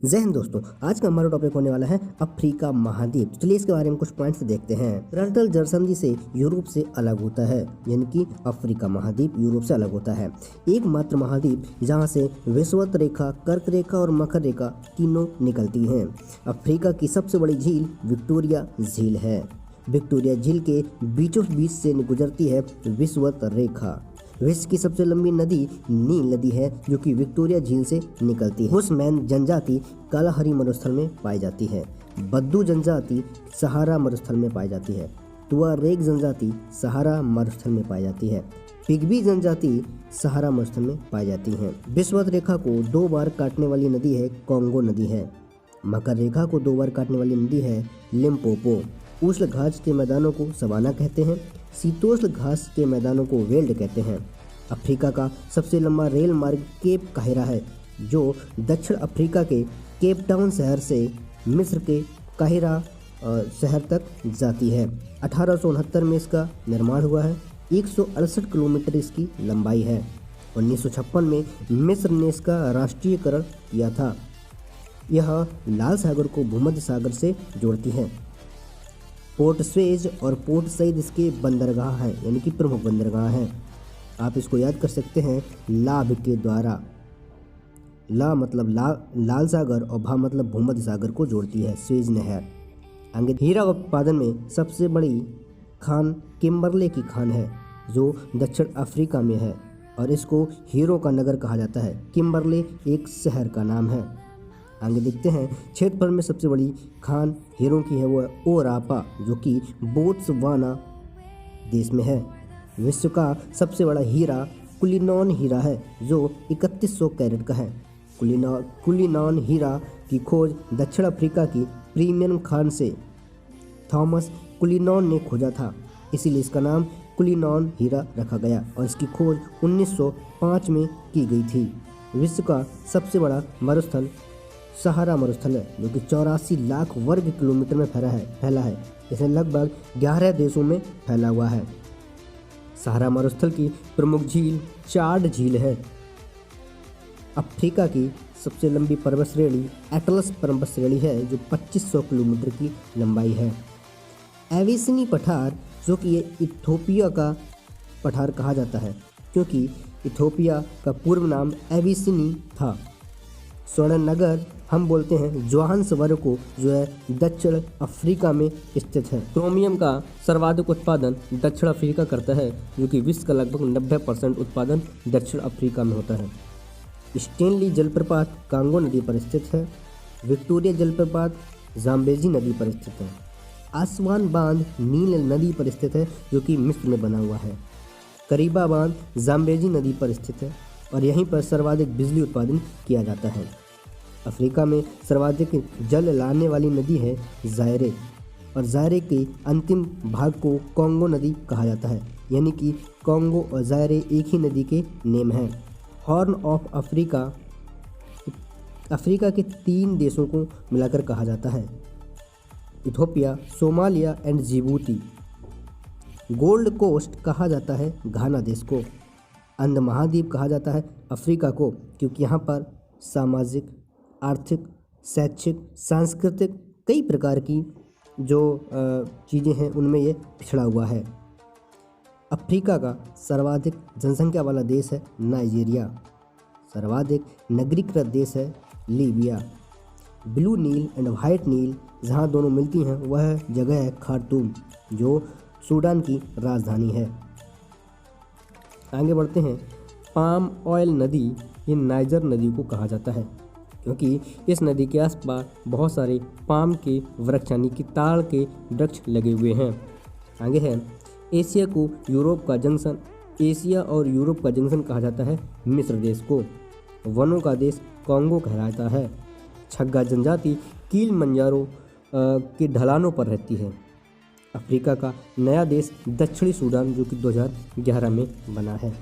जय हिंद दोस्तों, आज का हमारा टॉपिक होने वाला है अफ्रीका महाद्वीप। चलिए इसके बारे में कुछ पॉइंट्स देखते हैं। रटल जरसंधि से यूरोप से अलग होता है, यानी कि अफ्रीका महाद्वीप यूरोप से अलग होता है। एकमात्र महाद्वीप जहां से विषुवत रेखा, कर्क रेखा और मकर रेखा तीनों निकलती हैं। अफ्रीका की सबसे बड़ी झील विक्टोरिया झील है। विक्टोरिया झील के बीचों बीच से गुजरती है विषुवत रेखा। विश्व की सबसे लंबी नदी नील नदी है, जो कि विक्टोरिया झील से निकलती है। बुशमैन जनजाति कालाहारी मरुस्थल में पाई जाती है। बद्दू जनजाति सहारा मरुस्थल में पाई जाती है। तुआरेग जनजाति सहारा मरुस्थल में पाई जाती है। पिग्बी जनजाति सहारा मरुस्थल में पाई जाती है। विषुवत रेखा को 2 बार काटने वाली नदी है कॉन्गो नदी है। मकर रेखा को 2 बार काटने वाली नदी है लिम्पोपो। उष्ण घास के मैदानों को सवाना कहते हैं। शीतोष्ण घास के मैदानों को वेल्ड कहते हैं। अफ्रीका का सबसे लंबा रेल मार्ग केप काहिरा है, जो दक्षिण अफ्रीका के केप टाउन शहर से मिस्र के काहिरा शहर तक जाती है। 1869 में इसका निर्माण हुआ है। 168 किलोमीटर इसकी लंबाई है। 1956 में मिस्र ने इसका राष्ट्रीयकरण किया था। यह लाल सागर को भूमध्य सागर से जोड़ती है। पोर्ट स्वेज और पोर्ट सईद इसके बंदरगाह हैं, यानी कि प्रमुख बंदरगाह हैं। आप इसको याद कर सकते हैं लाभ के द्वारा। ला मतलब लाल सागर और भा मतलब भूमध्य सागर को जोड़ती है स्वेज नहर। आगे हीरा उत्पादन में सबसे बड़ी खान किम्बरले की खान है, जो दक्षिण अफ्रीका में है और इसको हीरो का नगर कहा जाता है। किम्बरले एक शहर का नाम है। आगे देखते हैं क्षेत्रफल में सबसे बड़ी खान हीरो की है, वो है ओरापा, जो कि बोत्सवाना देश में है। विश्व का सबसे बड़ा हीरा कुलिनॉन हीरा है, जो 3100 कैरेट का है। कुलिनॉन हीरा की खोज दक्षिण अफ्रीका की प्रीमियम खान से थॉमस कुलिनॉन ने खोजा था, इसीलिए इसका नाम कुलिनॉन हीरा रखा गया और इसकी खोज 1905 में की गई थी। विश्व का सबसे बड़ा मरुस्थल सहारा मरुस्थल है, जो कि 84 लाख वर्ग किलोमीटर में फैला है। इसे लगभग 11 देशों में फैला हुआ है। सहारा मरुस्थल की प्रमुख झील चाड झील है। अफ्रीका की सबसे लंबी पर्वत श्रेणी एटलस पर्वत श्रेणी है, जो 2500 किलोमीटर की लंबाई है। एविसिनी पठार, जो कि इथोपिया का पठार कहा जाता है, क्योंकि इथोपिया का पूर्व नाम एविसिनी था। स्वर्ण नगर हम बोलते हैं जोहान्सबर्ग को, जो है दक्षिण अफ्रीका में स्थित है। क्रोमियम का सर्वाधिक उत्पादन दक्षिण अफ्रीका करता है, जो कि विश्व का लगभग 90% उत्पादन दक्षिण अफ्रीका में होता है। स्टेनली जलप्रपात कांगो नदी पर स्थित है। विक्टोरिया जलप्रपात जाम्बेजी नदी पर स्थित है। आसवान बांध नील नदी पर स्थित है, जो कि मिस्र में बना हुआ है। करीबा बांध जाम्बेजी नदी पर स्थित है और यहीं पर सर्वाधिक बिजली उत्पादन किया जाता है। अफ्रीका में सर्वाधिक जल लाने वाली नदी है जायरे, और जायरे के अंतिम भाग को कॉन्गो नदी कहा जाता है, यानी कि कॉन्गो और जायरे एक ही नदी के नेम हैं। हॉर्न ऑफ अफ्रीका अफ्रीका के 3 देशों को मिलाकर कहा जाता है, Ethiopia, Somalia and Djibouti. Gold Coast कहा जाता है घाना देश को। अंध महाद्वीप कहा जाता है अफ्रीका को, क्योंकि यहाँ पर सामाजिक, आर्थिक, शैक्षिक, सांस्कृतिक कई प्रकार की जो चीज़ें हैं उनमें ये पिछड़ा हुआ है। अफ्रीका का सर्वाधिक जनसंख्या वाला देश है नाइजीरिया। सर्वाधिक नगरीकृत देश है Libya. Blue Nile and white Nile जहाँ दोनों मिलती हैं वह जगह है खार्तूम, जो सूडान की राजधानी है। आगे बढ़ते हैं। पाम ऑयल नदी, ये नाइजर नदी को कहा जाता है, क्योंकि इस नदी के आसपास बहुत सारे पाम के वृक्ष, यानी कि ताड़ के वृक्ष लगे हुए हैं। आगे है एशिया और यूरोप का जंक्शन कहा जाता है मिस्र देश को। वनों का देश कॉन्गो कहलाता है। छग्गा जनजाति किलिमंजारो के ढलानों पर रहती है। अफ्रीका का नया देश दक्षिणी सूडान, जो कि 2011 में बना है।